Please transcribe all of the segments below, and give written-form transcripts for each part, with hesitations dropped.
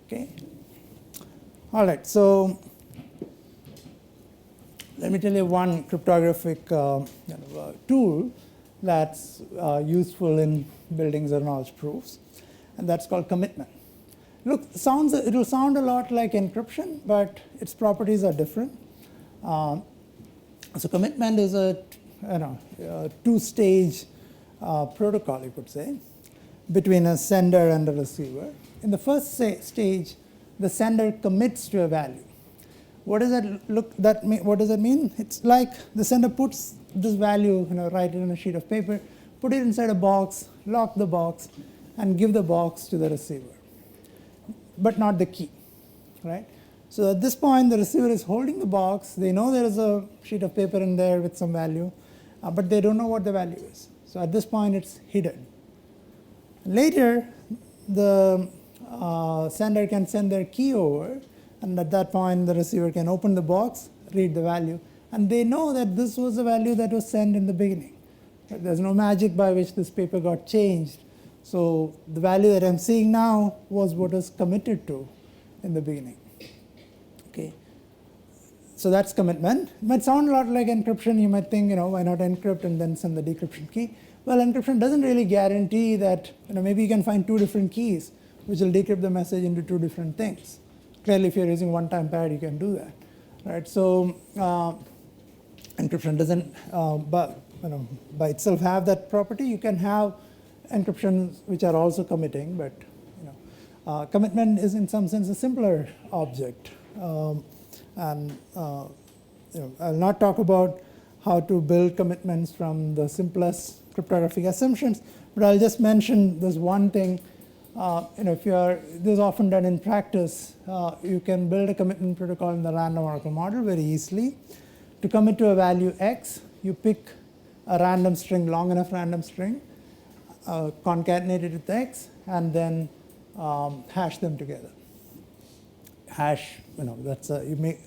Okay. All right. So let me tell you one cryptographic tool that's useful in building zero-knowledge proofs, and that's called commitment. Look, it will sound a lot like encryption, but its properties are different. So commitment is a two-stage protocol, you could say, between a sender and a receiver. In the first stage, the sender commits to a value. What does that mean? What does that mean? It's like the sender puts this value, write it on a sheet of paper, put it inside a box, lock the box, and give the box to the receiver, but not the key, right? So at this point, the receiver is holding the box. They know there is a sheet of paper in there with some value, but they don't know what the value is. So at this point, it's hidden. Later, the sender can send their key over, and at that point, the receiver can open the box, read the value, and they know that this was the value that was sent in the beginning. There's no magic by which this paper got changed. So the value that I'm seeing now was what was committed to in the beginning. Okay. So that's commitment. It might sound a lot like encryption. You might think, why not encrypt and then send the decryption key? Well, encryption doesn't really guarantee that, maybe you can find two different keys which will decrypt the message into two different things. Clearly, if you're using one-time pad, you can do that, right? So encryption doesn't, by itself have that property. You can have encryptions which are also committing, but commitment is in some sense a simpler object. I'll not talk about how to build commitments from the simplest cryptographic assumptions, but I'll just mention this one thing. If this is often done in practice, you can build a commitment protocol in the random oracle model very easily. To commit to a value x, you pick a random string, long enough random string, concatenate it with x, and then hash them together. Hash, that's you may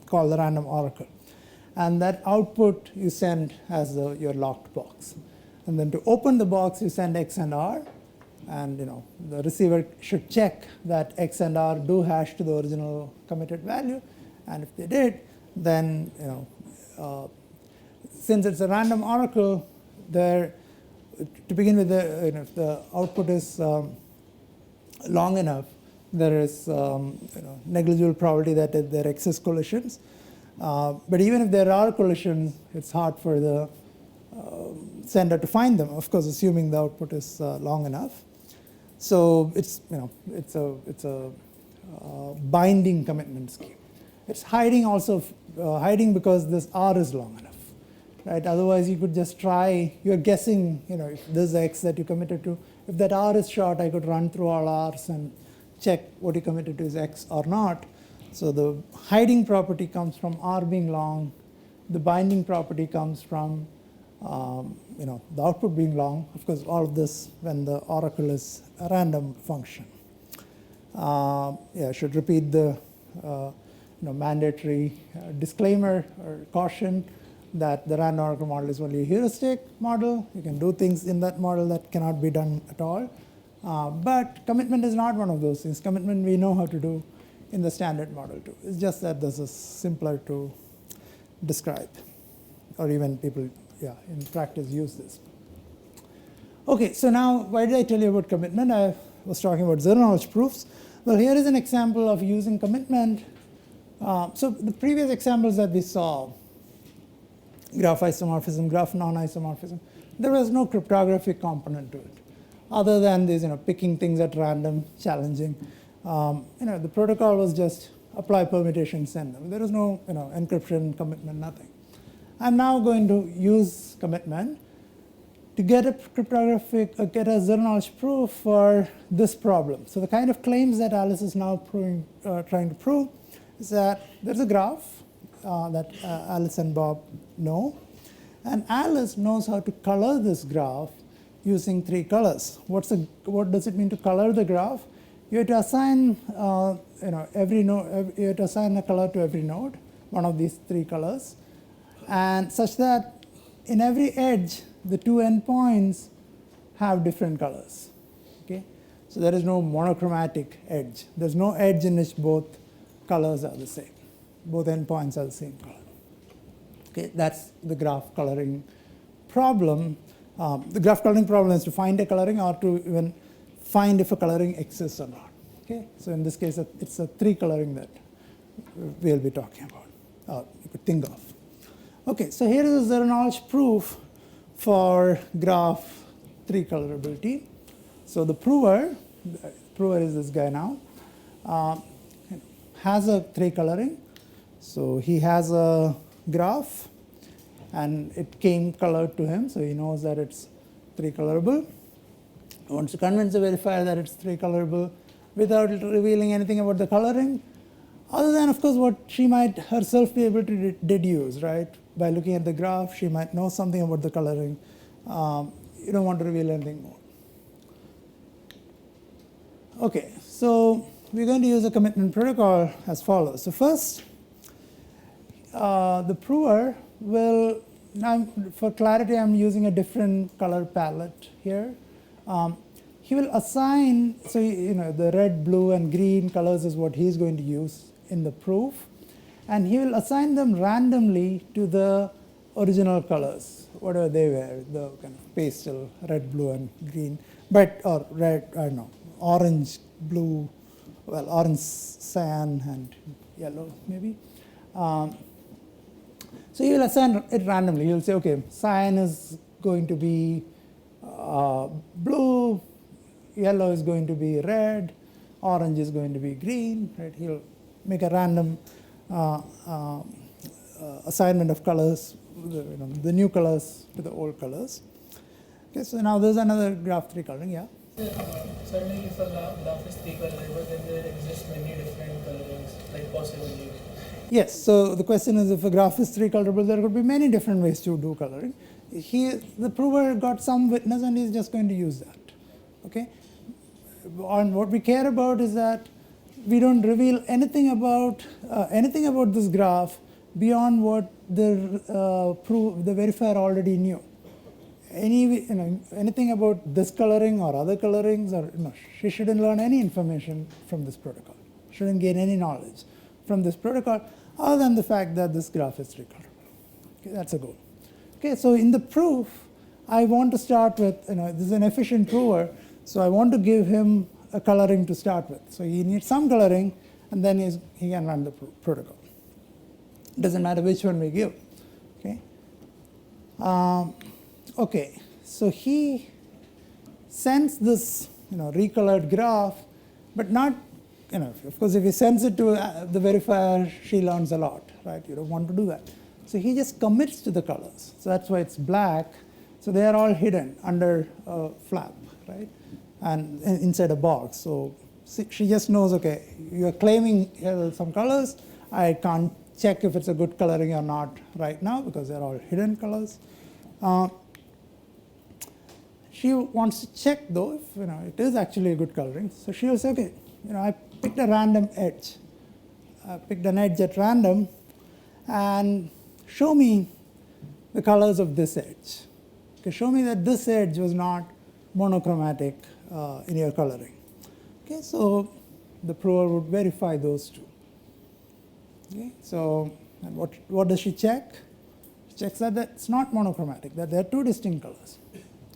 call the random oracle, and that output you send as your locked box. And then to open the box, you send x and r, and the receiver should check that x and r do hash to the original committed value, and if they did, then since it's a random oracle, there to begin with, if the output is long enough, there is negligible probability that there exist collisions. But even if there are collisions, it's hard for the sender to find them. Of course, assuming the output is long enough. So it's a binding commitment scheme. It's hiding because this R is long enough, right? Otherwise, you could just try. You're guessing, if this X that you committed to, if that R is short, I could run through all R's and check what you committed to is X or not. So the hiding property comes from R being long. The binding property comes from the output being long. Of course, all of this when the oracle is a random function. I should repeat the mandatory disclaimer or caution that the random oracle model is only a heuristic model. You can do things in that model that cannot be done at all. But commitment is not one of those things. Commitment we know how to do in the standard model too. It's just that this is simpler to describe, or even people in practice use this. Okay, so now why did I tell you about commitment? I was talking about zero-knowledge proofs. Well, here is an example of using commitment. So the previous examples that we saw, graph isomorphism, graph non-isomorphism, there was no cryptographic component to it, other than this, picking things at random, challenging. The protocol was just apply permutation, send them. There was no, encryption, commitment, nothing. I'm now going to use commitment to get a zero-knowledge proof for this problem. So the kind of claims that Alice is now trying to prove is that there's a graph that Alice and Bob know, and Alice knows how to color this graph using 3 colors. What does it mean to color the graph? You have to assign every node. You have to assign a color to every node, one of these 3 colors, and such that in every edge, the 2 endpoints have different colors. Okay, So there is no monochromatic edge. There's no edge in which both colors are the same. Both endpoints are the same color. Okay, that's the graph coloring problem. The graph coloring problem is to find a coloring or to even find if a coloring exists or not. Okay, so in this case, it's a 3 coloring that we'll be talking about, or you could think of. Okay, so here is the zero-knowledge proof for graph 3 colorability. So the prover is this guy now, has a 3 coloring. So he has a graph, and it came colored to him, so he knows that it's 3 colorable. He wants to convince the verifier that it's 3 colorable without revealing anything about the coloring, other than, of course, what she might herself be able to deduce, right? By looking at the graph, she might know something about the coloring. You don't want to reveal anything more. Okay, so we're going to use a commitment protocol as follows. So first, the prover will, now for clarity, I'm using a different color palette here. He will assign, so the red, blue, and green colors is what he's going to use in the proof. And he will assign them randomly to the original colors, whatever they were, the kind of pastel, red, blue, and green, or red, I don't know, orange, blue, well, orange, cyan, and yellow, maybe. So you will assign it randomly. You'll say, okay, cyan is going to be blue, yellow is going to be red, orange is going to be green, right? He'll make a random assignment of colors, the new colors to the old colors. Okay, so now there's another graph 3 coloring, yeah? Certainly, if a graph is 3 colorable, then there exist many different colorings, like possibly. Yes, so the question is, if a graph is 3 colorable, there could be many different ways to do coloring. The prover got some witness, and he's just going to use that. Okay? And what we care about is that we don't reveal anything about this graph beyond what the verifier already knew. Anything about this coloring or other colorings, or she shouldn't learn any information from this protocol. Shouldn't gain any knowledge from this protocol, other than the fact that this graph is 3 colorable. Okay, that's a goal. Okay, so in the proof, I want to start with, this is an efficient prover, so I want to give him a coloring to start with. So he needs some coloring, and then he can run the protocol. It doesn't matter which one we give. Okay. Okay. So he sends this, recolored graph, but not, of course, if he sends it to the verifier, she learns a lot, right? You don't want to do that. So he just commits to the colors. So that's why it's black. So they are all hidden under a flap, right? And inside a box. So she just knows, okay, you're claiming here are some colors. I can't check if it's a good coloring or not right now because they're all hidden colors. She wants to check though if it is actually a good coloring. So she will say, okay, I picked a random edge. I picked an edge at random, and show me the colors of this edge. Okay, show me that this edge was not monochromatic in your coloring. Okay, so the prover would verify those two. Okay, so and what does she check? She checks that it's not monochromatic, that there are 2 distinct colors.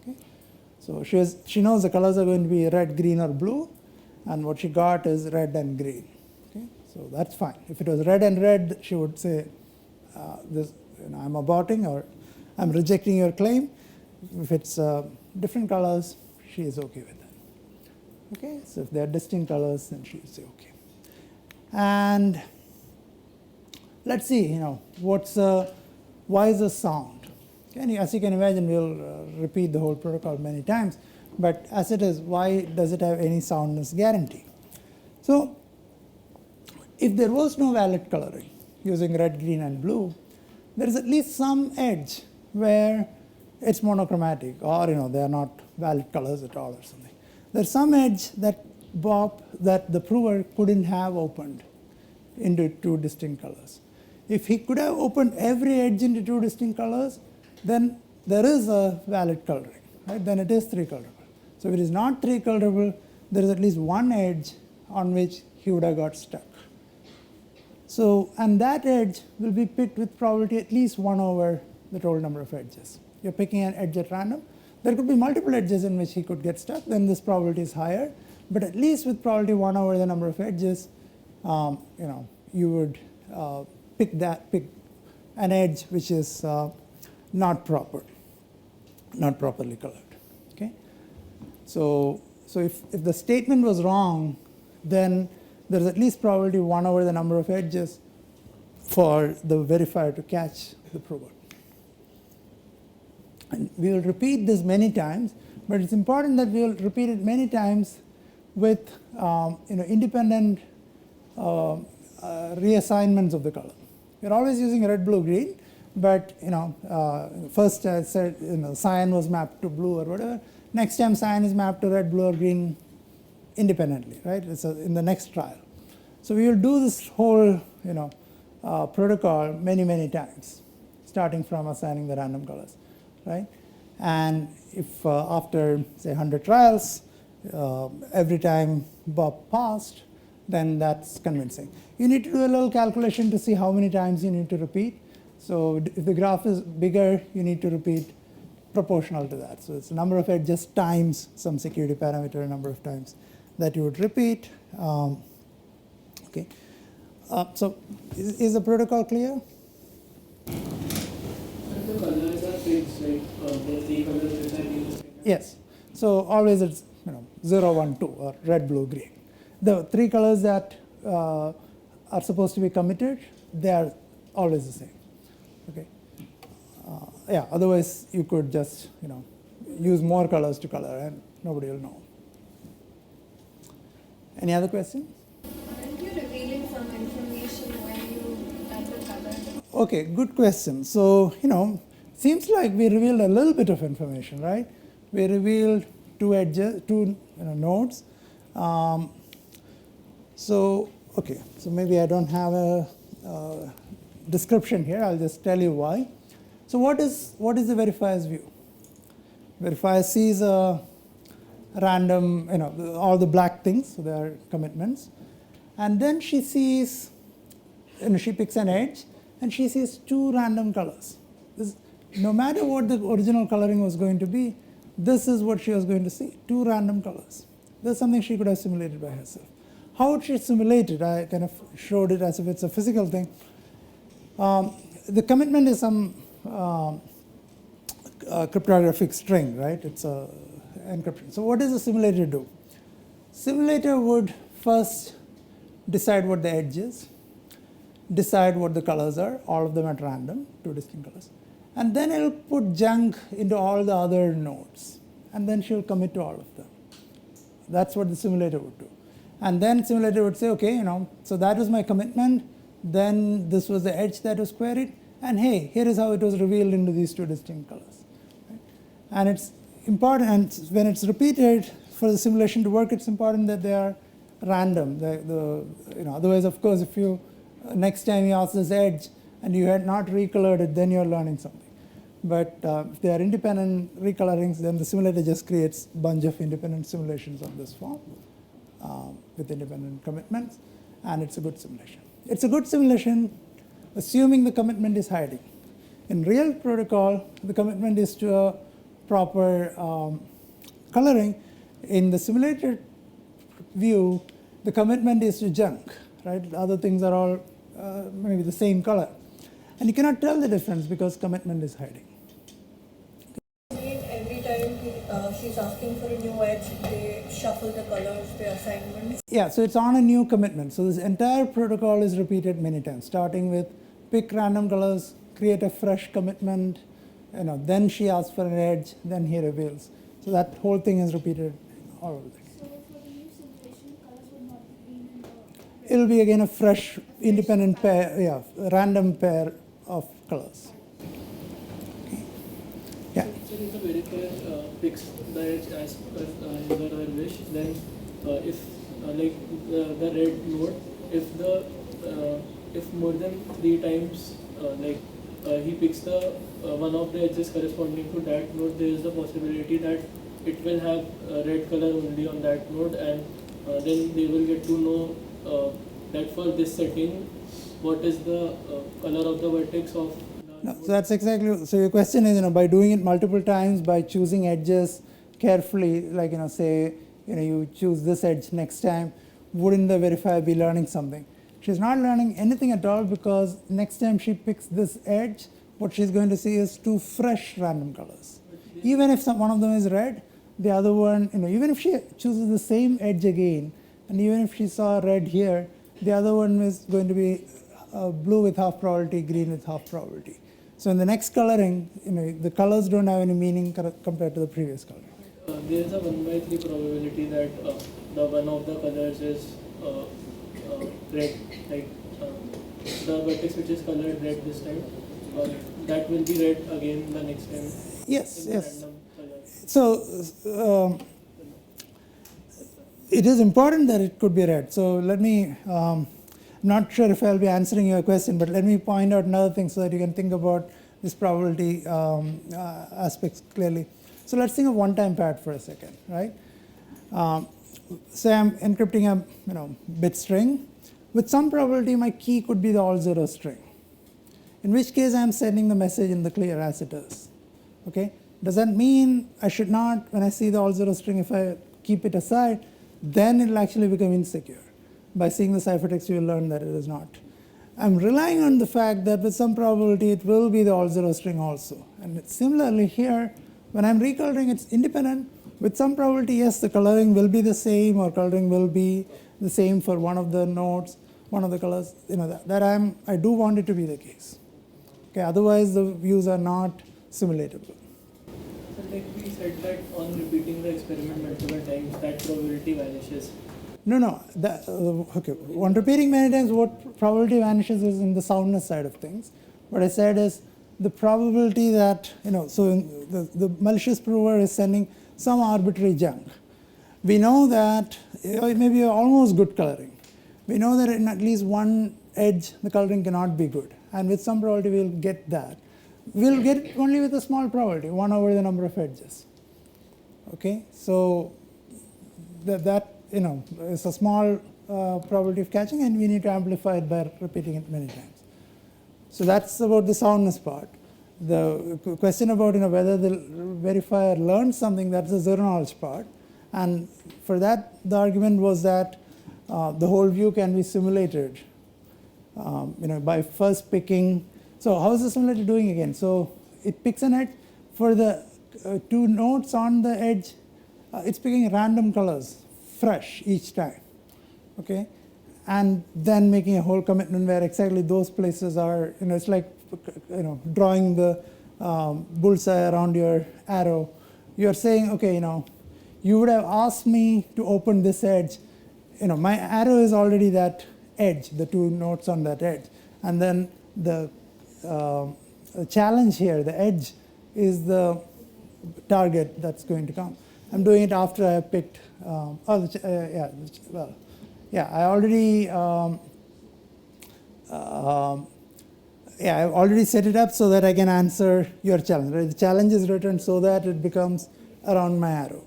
Okay, so she knows the colors are going to be red, green, or blue, and what she got is red and green. Okay, so that's fine. If it was red and red, she would say, I'm aborting or I'm rejecting your claim. If it's different colors, she is okay with that. Okay, so if they're distinct colors, then she will say okay. And let's see, why is the sound? Okay, as you can imagine, we'll repeat the whole protocol many times. But as it is, why does it have any soundness guarantee? So if there was no valid coloring using red, green, and blue, there is at least some edge where it's monochromatic, or they are not valid colors at all or something. There's some edge that the prover couldn't have opened into 2 distinct colors. If he could have opened every edge into 2 distinct colors, then there is a valid coloring, right? Then it is 3 colorable. So if it is not 3 colorable, there is at least one edge on which he would have got stuck. So, and that edge will be picked with probability at least 1 over the total number of edges. You're picking an edge at random. There could be multiple edges in which he could get stuck, then this probability is higher. But at least with probability 1 over the number of edges, you would pick an edge which is not properly colored. Okay. So if the statement was wrong, then there's at least probability 1 over the number of edges for the verifier to catch the prover. And we will repeat this many times, but it's important that we will repeat it many times with independent reassignments of the color. We're always using red, blue, green, but first I said cyan was mapped to blue or whatever. Next time cyan is mapped to red, blue, or green independently, right? It's in the next trial. So we will do this whole protocol many times, starting from assigning the random colors, right? And if after say 100 trials, every time Bob passed, then that's convincing. You need to do a little calculation to see how many times you need to repeat. So if the graph is bigger, you need to repeat proportional to that. So it's the number of edges times some security parameter number of times that you would repeat. Okay. So is the protocol clear? The colors are fixed, like the 3 colors which are used. Yes. So always it's 0, 1, 2 or red, blue, green. The 3 colors that are supposed to be committed, they are always the same. Okay. Yeah. Otherwise, you could just use more colors to color, and nobody will know. Any other question? Aren't you revealing some information when you add the color? Okay, good question. So seems like we revealed a little bit of information, right? We revealed 2 edges, 2 nodes. So maybe I don't have a description here. I'll just tell you why. So what is the verifier's view? Verifier sees a random, all the black things, so they are commitments, and then she sees, she picks an edge, and she sees 2 random colors. No matter what the original coloring was going to be, this is what she was going to see, 2 random colors. That's something she could have simulated by herself. How would she simulate it? I kind of showed it as if it's a physical thing. The commitment is some cryptographic string, right? It's a encryption. So what does the simulator do? Simulator would first decide what the edge is, decide what the colors are, all of them at random, 2 distinct colors. And then it'll put junk into all the other nodes. And then she'll commit to all of them. That's what the simulator would do. And then simulator would say, okay, so that was my commitment. Then this was the edge that was queried. And hey, here is how it was revealed into these 2 distinct colors. Right? And it's important, and when it's repeated, for the simulation to work, it's important that they are random. Otherwise, of course, if you next time you ask this edge and you had not recolored it, then you're learning something. But if they are independent recolorings, then the simulator just creates a bunch of independent simulations of this form with independent commitments, and it's a good simulation. It's a good simulation assuming the commitment is hiding. In real protocol, the commitment is to a proper coloring. In the simulated view, the commitment is to junk, right? The other things are all maybe the same color. And you cannot tell the difference because commitment is hiding. Every time she's asking for a new edge, they shuffle the colors, the assignments. Yeah, so it's on a new commitment. So this entire protocol is repeated many times, starting with pick random colors, create a fresh commitment, then she asks for an edge, then he reveals. So that whole thing is repeated all over the place. So for the new simulation, colors would not be green and red. It'll be again a fresh, independent pair, a random pair of colors. Okay. Yeah. So if the verifier picks the edge as per user or wish, then if like the red node, if more than 3 times he picks the one of the edges corresponding to that node, there is the possibility that it will have red color only on that node, and then they will get to know that for this setting, what is the color of the vertex of the No, node. so that's exactly, so your question is, by doing it multiple times, by choosing edges carefully, like, say, you choose this edge next time, wouldn't the verifier be learning something? She's not learning anything at all, because next time she picks this edge, what she's going to see is two fresh random colors. Even if one of them is red, the other one, even if she chooses the same edge again, and even if she saw red here, the other one is going to be blue with half probability, green with half probability. So in the next coloring, the colors don't have any meaning compared to the previous color. There is a 1/3 probability that the one of the colors is red, like the vertex which is colored red this time, that will be red again the next time. Yes, in the yes. random color. So it is important that it could be red. So let me, I'm not sure if I'll be answering your question, but let me point out another thing so that you can think about this probability aspects clearly. So let's think of one-time pad for a second, right? Say I'm encrypting a bit string. With some probability, my key could be the all-zero string, in which case I'm sending the message in the clear as it is. Okay? Does that mean I should not, when I see the all-zero string, if I keep it aside, then it will actually become insecure? By seeing the ciphertext, you will learn that it is not. I'm relying on the fact that with some probability, it will be the all-zero string also. And similarly here, when I'm recoloring, it's independent. With some probability, yes, the coloring will be the same, or coloring will be the same for one of the nodes, one of the colors. I do want it to be the case. Okay, otherwise the views are not simulatable. So like we said that on repeating the experiment multiple times, that probability vanishes. No. Okay. On repeating many times, what probability vanishes is in the soundness side of things. What I said is the probability that, so the malicious prover is sending some arbitrary junk. We know that maybe almost good coloring. We know that in at least one edge, the coloring cannot be good. And with some probability, we'll get that. We'll get it only with a small probability, 1 over the number of edges. Okay? So that is a small probability of catching, and we need to amplify it by repeating it many times. So that's about the soundness part. The question about whether the verifier learns something, that's the zero knowledge part. And for that, the argument was that the whole view can be simulated by first picking. So how is the simulator doing again? So it picks an edge. For the two nodes on the edge, it's picking random colors, fresh each time. Okay? And then making a whole commitment where exactly those places are, it's like drawing the bullseye around your arrow. You're saying, okay, you would have asked me to open this edge. My arrow is already that edge, the two nodes on that edge. And then the challenge here, the edge, is the target that's going to come. I'm doing it after I have picked, I already, I've already set it up so that I can answer your challenge. Right? The challenge is written so that it becomes around my arrow.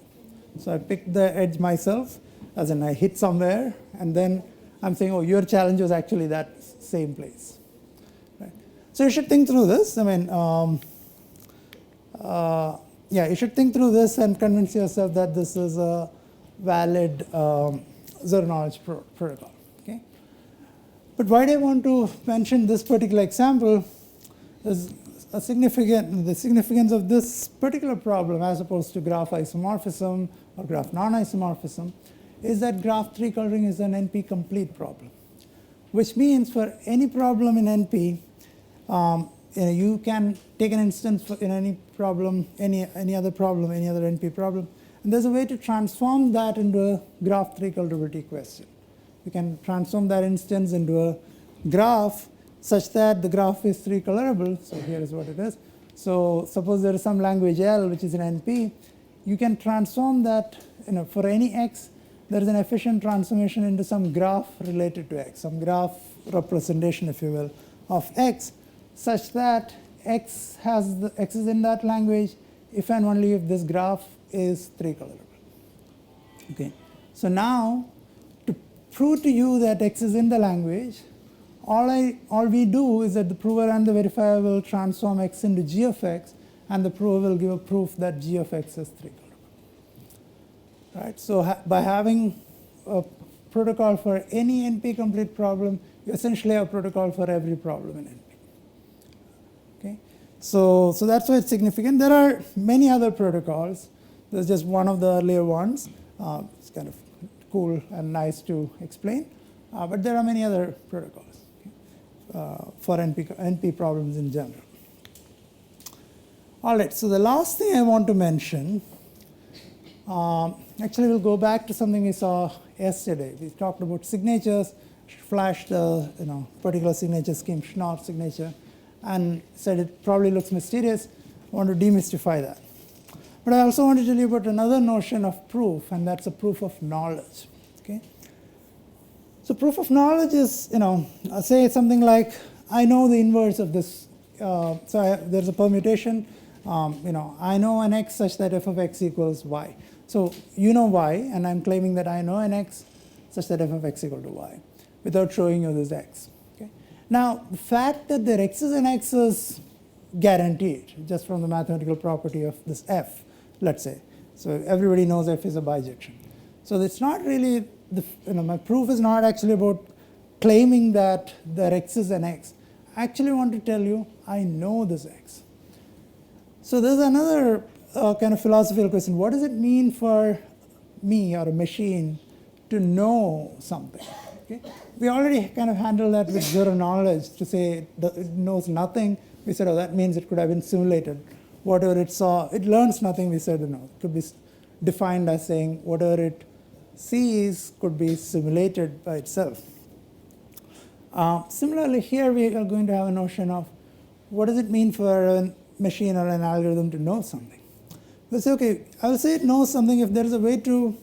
So I picked the edge myself, as in I hit somewhere, and then I'm saying, oh, your challenge was actually that same place. Right? So you should think through this. You should think through this and convince yourself that this is a valid zero knowledge protocol. Okay? But why do I want to mention this particular example is the significance of this particular problem as opposed to graph isomorphism or graph non-isomorphism is that graph 3 coloring is an NP complete problem, which means for any problem in NP, you can take an instance in any problem, any other NP problem, and there's a way to transform that into a graph 3 colorability question. You can transform that instance into a graph such that the graph is 3 colorable. So here is what it is. So suppose there is some language L which is an NP. You can transform that, for any x, there is an efficient transformation into some graph related to x, some graph representation, if you will, of x, such that x is in that language if and only if this graph is 3 colorable. Okay. So now, to prove to you that X is in the language, all we do is that the prover and the verifier will transform X into G of X, and the prover will give a proof that G of X is 3 colorable. Right? So by having a protocol for any NP-complete problem, you essentially have a protocol for every problem in NP. Okay? So that's why it's significant. There are many other protocols. There's just one of the earlier ones. It's kind of cool and nice to explain. But there are many other protocols for NP problems in general. All right, so the last thing I want to mention, actually we'll go back to something we saw yesterday. We talked about signatures, flashed the particular signature scheme, Schnorr signature, and said it probably looks mysterious. I want to demystify that. But I also want to tell you about another notion of proof, and that's a proof of knowledge. Okay? So proof of knowledge is, say something like, I know the inverse of this. There's a permutation. I know an x such that f of x equals y. So you know y, and I'm claiming that I know an x such that f of x equal to y, without showing you this x. Okay? Now, the fact that there x's and x's guaranteed, just from the mathematical property of this f, let's say. So everybody knows f is a bijection. So it's not really, my proof is not actually about claiming that there x is an x. I actually want to tell you, I know this x. So there's another kind of philosophical question. What does it mean for me or a machine to know something? Okay? We already kind of handled that with zero knowledge to say it knows nothing. We said, oh, that means it could have been simulated. Whatever it saw, it learns nothing, we said, no. It could be defined as saying whatever it sees could be simulated by itself. Similarly, here we are going to have a notion of what does it mean for a machine or an algorithm to know something. We'll say, okay, I will say it knows something if there is a way to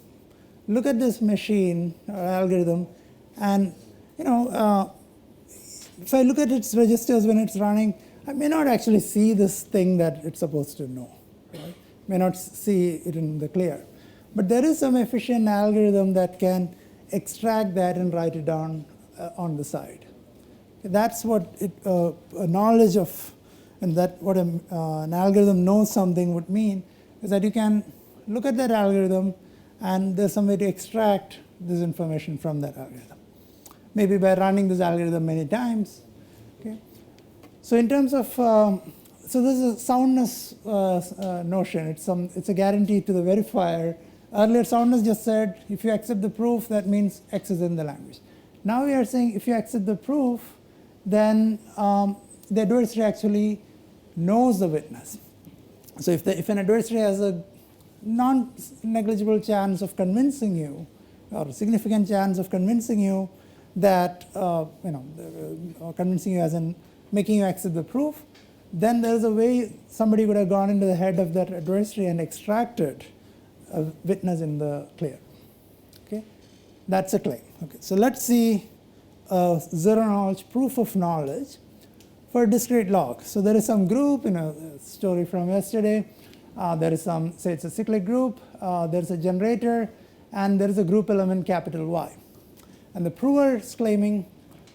look at this machine or algorithm and, if I look at its registers when it's running, I may not actually see this thing that it's supposed to know. Right? May not see it in the clear. But there is some efficient algorithm that can extract that and write it down on the side. That's what a knowledge of, and that what an algorithm knows something would mean, is that you can look at that algorithm and there's some way to extract this information from that algorithm. Maybe by running this algorithm many times. Okay? So in terms of, so this is a soundness notion. It's a guarantee to the verifier. Earlier, soundness just said, if you accept the proof, that means X is in the language. Now we are saying, if you accept the proof, then the adversary actually knows the witness. So if an adversary has a non-negligible chance of convincing you, or a significant chance of convincing you that, convincing you as in making you accept the proof, then there's a way somebody would have gone into the head of that adversary and extracted a witness in the clear. Okay, that's a claim. Okay, so let's see a zero knowledge proof of knowledge for a discrete log. So there is some group, story from yesterday. There is some, say it's a cyclic group. There's a generator, and there is a group element capital Y. And the prover is claiming,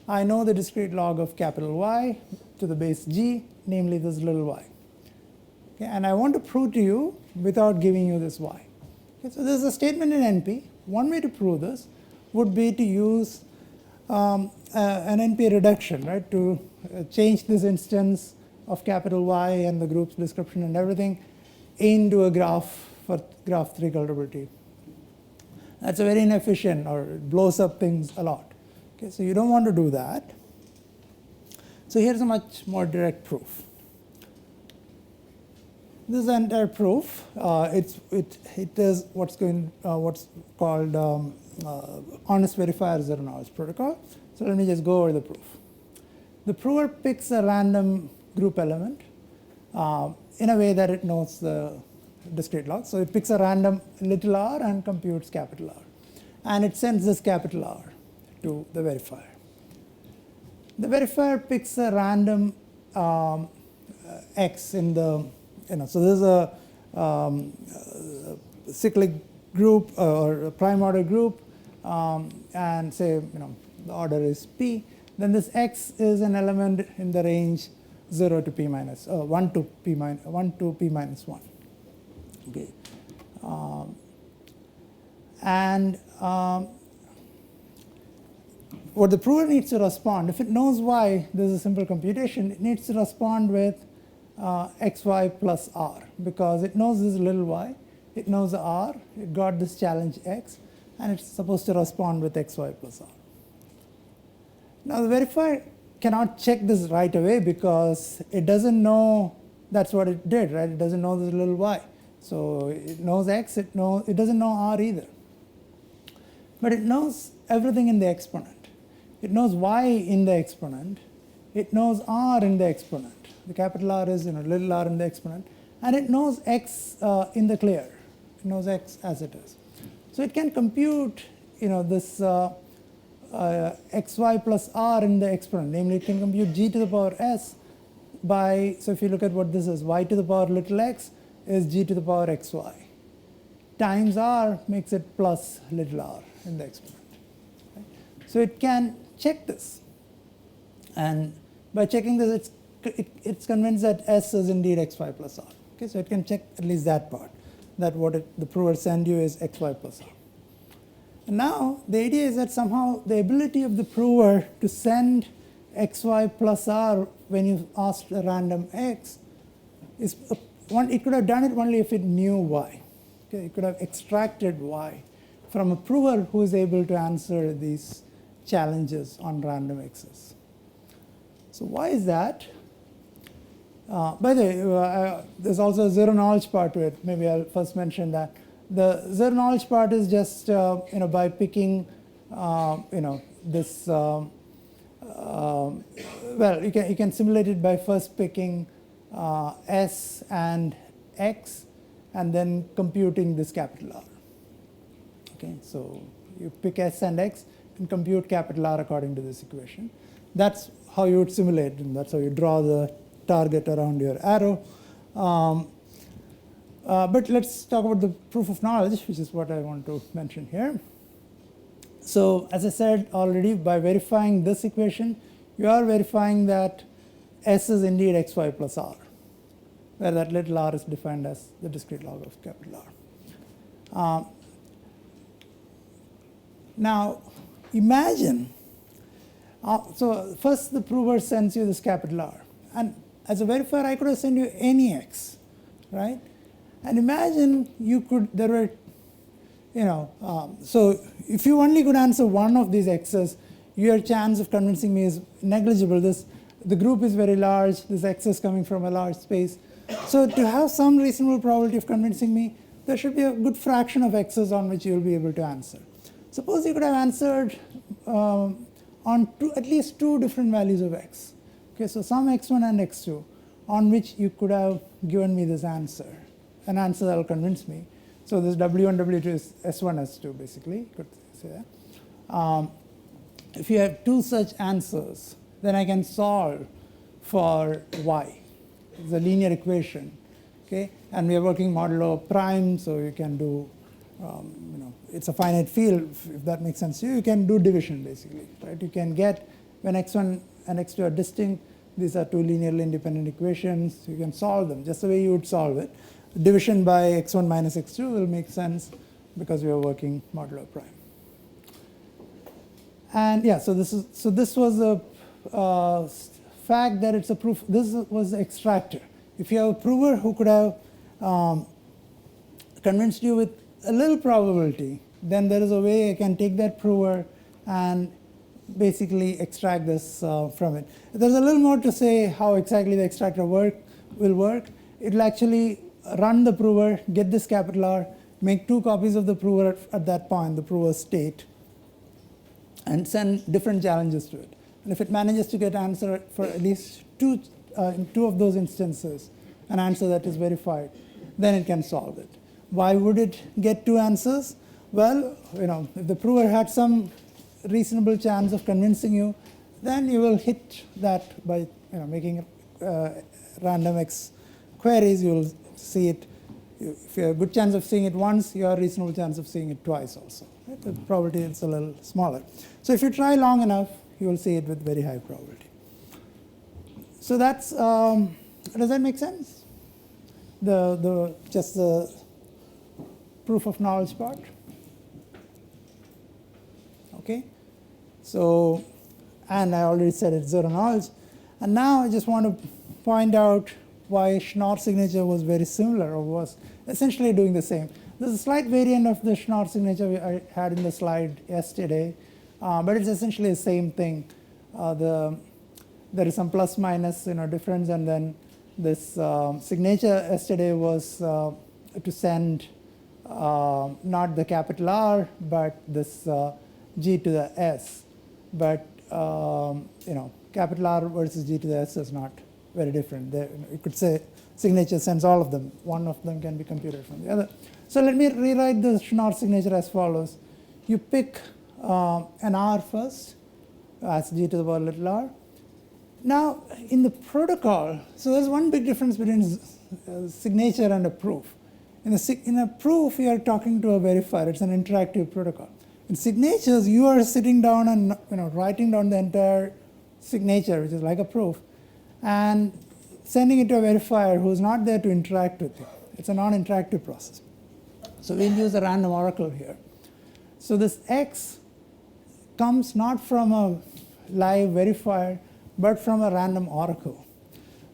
I know the discrete log of capital Y to the base G, namely this little y. Okay, and I want to prove to you without giving you this y. Okay, so there's a statement in NP. One way to prove this would be to use an NP reduction, right, to change this instance of capital Y and the group's description and everything into a graph for graph 3 colorability. That's a very inefficient, or it blows up things a lot. Okay, so you don't want to do that. So here's a much more direct proof. This is the entire proof. It is what's called honest verifier zero knowledge protocol. So let me just go over the proof. The prover picks a random group element in a way that it knows the discrete log. So it picks a random little r and computes capital R. And it sends this capital R to the verifier. The verifier picks a random x in the, so this is a cyclic group or a prime order group, and say the order is p, then this x is an element in the range 0 to p minus 1 to p minus 1. Okay, what the prover needs to respond, if it knows y, this is a simple computation, it needs to respond with xy plus r, because it knows this little y, it knows r, it got this challenge x, and it's supposed to respond with xy plus r. Now the verifier cannot check this right away because it doesn't know that's what it did, right? It doesn't know this little y. So it knows x, it doesn't know r either. But it knows everything in the exponent. It knows y in the exponent. It knows r in the exponent. The capital R is little r in the exponent. And it knows x in the clear. It knows x as it is. So it can compute this xy plus r in the exponent. Namely, it can compute g to the power s by, so if you look at what this is, y to the power little x is g to the power xy. Times r makes it plus little r in the exponent. Right? So it can check this. And by checking this, it's convinced that s is indeed xy plus r. Okay, so it can check at least that part, that what the prover send you is xy plus r. And now the idea is that somehow the ability of the prover to send xy plus r when you asked a random x is it could have done it only if it knew y. Okay, it could have extracted y from a prover who is able to answer these challenges on random x's. So why is that? By the way, there's also a zero knowledge part to it. Maybe I'll first mention that. The zero knowledge part is just by picking this. Well, you can simulate it by first picking s and x, and then computing this capital R. Okay, so you pick s and x and compute capital R according to this equation. That's how you would simulate, and that's how you draw the target around your arrow. But let's talk about the proof of knowledge, which is what I want to mention here. So as I said already, by verifying this equation, you are verifying that s is indeed xy plus r, where that little r is defined as the discrete log of capital R. Now imagine, so first the prover sends you this capital R, and as a verifier I could have sent you any x, right? And imagine so if you only could answer one of these x's, your chance of convincing me is negligible. The group is very large, this x is coming from a large space. So to have some reasonable probability of convincing me, there should be a good fraction of x's on which you'll be able to answer. Suppose you could have answered on at least two different values of x. Okay, so some x1 and x2 on which you could have given me this answer, an answer that will convince me. So this W1, W2 is S1, S2 basically, you could say that. If you have two such answers, then I can solve for y. It's a linear equation, okay? And we are working modulo prime, so you can do, it's a finite field, if that makes sense to you. You can do division basically, right? You can get, when x1 and x2 are distinct, these are two linearly independent equations. You can solve them just the way you would solve it. Division by x1 minus x2 will make sense because we are working modulo prime. And yeah, so this was a fact that it's a proof. This was the extractor. If you have a prover who could have convinced you with a little probability, then there is a way I can take that prover and basically extract this from it. There's a little more to say how exactly the extractor will work. It will actually run the prover, get this capital R, make two copies of the prover at that point, the prover state, and send different challenges to it. And if it manages to get answer for at least in two of those instances, an answer that is verified, then it can solve it. Why would it get two answers? Well, if the prover had some reasonable chance of convincing you, then you will hit that by making random x queries. You will see it If you have a good chance of seeing it once, you have a reasonable chance of seeing it twice also. Right? The probability is a little smaller. So if you try long enough, you will see it with very high probability. So that's, does that make sense? Just the proof of knowledge part. Okay. So, and I already said it's zero knowledge. And now I just want to point out why Schnorr signature was very similar, or was essentially doing the same. There's a slight variant of the Schnorr signature I had in the slide yesterday, but it's essentially the same thing. There is some plus minus difference, and then this signature yesterday was to send not the capital R, but this G to the S. But capital R versus G to the S is not very different. You could say signature sends all of them. One of them can be computed from the other. So let me rewrite the Schnorr signature as follows. You pick an R first as G to the power little r. Now, in the protocol, so there's one big difference between signature and a proof. In a proof, you are talking to a verifier. It's an interactive protocol. In signatures, you are sitting down and writing down the entire signature, which is like a proof, and sending it to a verifier who is not there to interact with you. It's a non-interactive process. So we'll use a random oracle here. So this X comes not from a live verifier, but from a random oracle.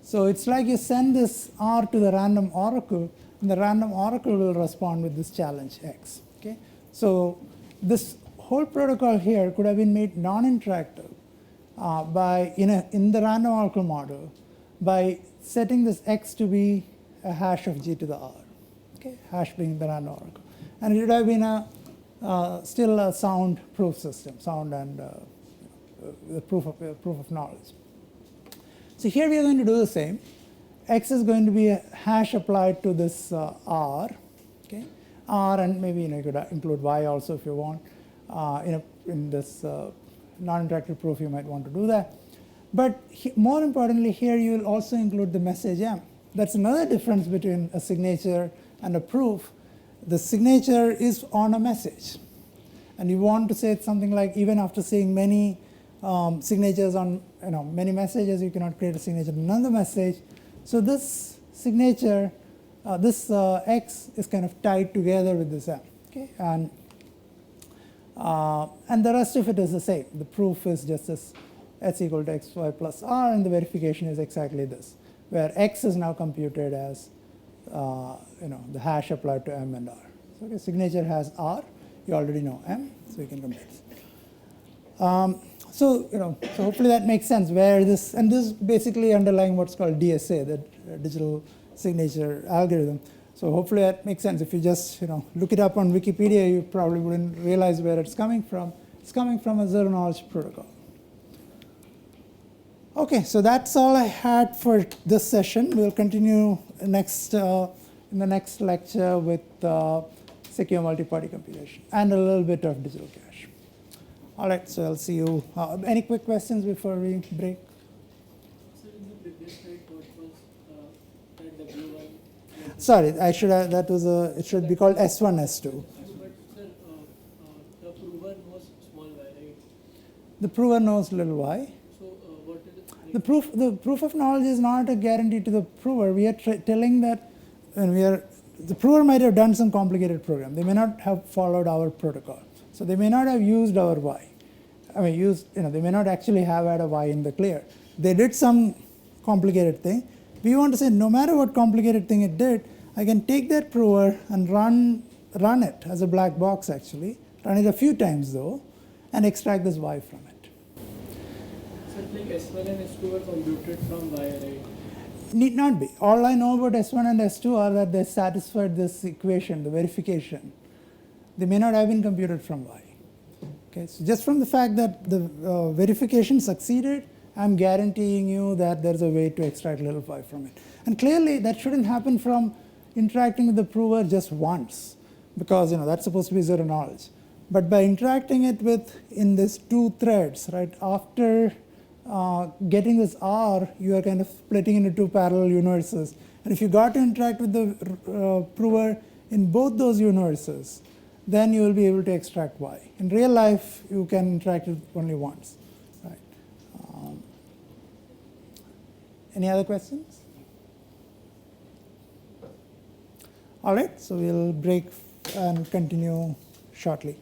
So it's like you send this R to the random oracle, and the random oracle will respond with this challenge X. Okay? So this whole protocol here could have been made non-interactive in the random oracle model by setting this X to be a hash of G to the R. Okay? Hash being the random oracle. And it would have been still a sound proof system, sound and the proof of knowledge. So here we are going to do the same. X is going to be a hash applied to this R, okay? R, and maybe you could include Y also if you want. In this non-interactive proof, you might want to do that. But more importantly, here you will also include the message M. That's another difference between a signature and a proof. The signature is on a message, and you want to say something like, even after seeing many signatures on many messages, you cannot create a signature on another message. So this signature, this X is kind of tied together with this M. Okay, and the rest of it is the same. The proof is just this S equal to XY plus R, and the verification is exactly this, where X is now computed as the hash applied to M and R. So okay, signature has R. You already know M, so you can compare this. So hopefully that makes sense. Where this is basically underlying what's called DSA, the digital signature algorithm. So hopefully that makes sense. If you just look it up on Wikipedia, you probably wouldn't realize where it's coming from. It's coming from a zero knowledge protocol. Okay, so that's all I had for this session. We'll continue in the next lecture with secure multi-party computation and a little bit of digital cache. All right, so I'll see you. Any quick questions before we break? So in the previous slide, what was that W1? Sorry, I should have, it should be called S1, S2. But sir, the prover knows small y, right? The prover knows little y. So what is it? The proof of knowledge is not a guarantee to the prover. We are telling that the prover might have done some complicated program. They may not have followed our protocol. So they may not have used our y. They may not actually have had a y in the clear. They did some complicated thing. We want to say no matter what complicated thing it did, I can take that prover and run it as a black box actually, run it a few times though, and extract this y from it. So like S1 and S2 were computed from y, right? Need not be. All I know about S1 and S2 are that they satisfied this equation, the verification. They may not have been computed from y. Okay, so just from the fact that the verification succeeded, I'm guaranteeing you that there's a way to extract little y from it. And clearly, that shouldn't happen from interacting with the prover just once, because that's supposed to be zero knowledge. But by interacting it in these two threads, right, after getting this R, you are kind of splitting into two parallel universes, And if you got to interact with the prover in both those universes, then you will be able to extract y. In real life, you can interact with only once. Right? Any other questions? All right, so we'll break and continue shortly.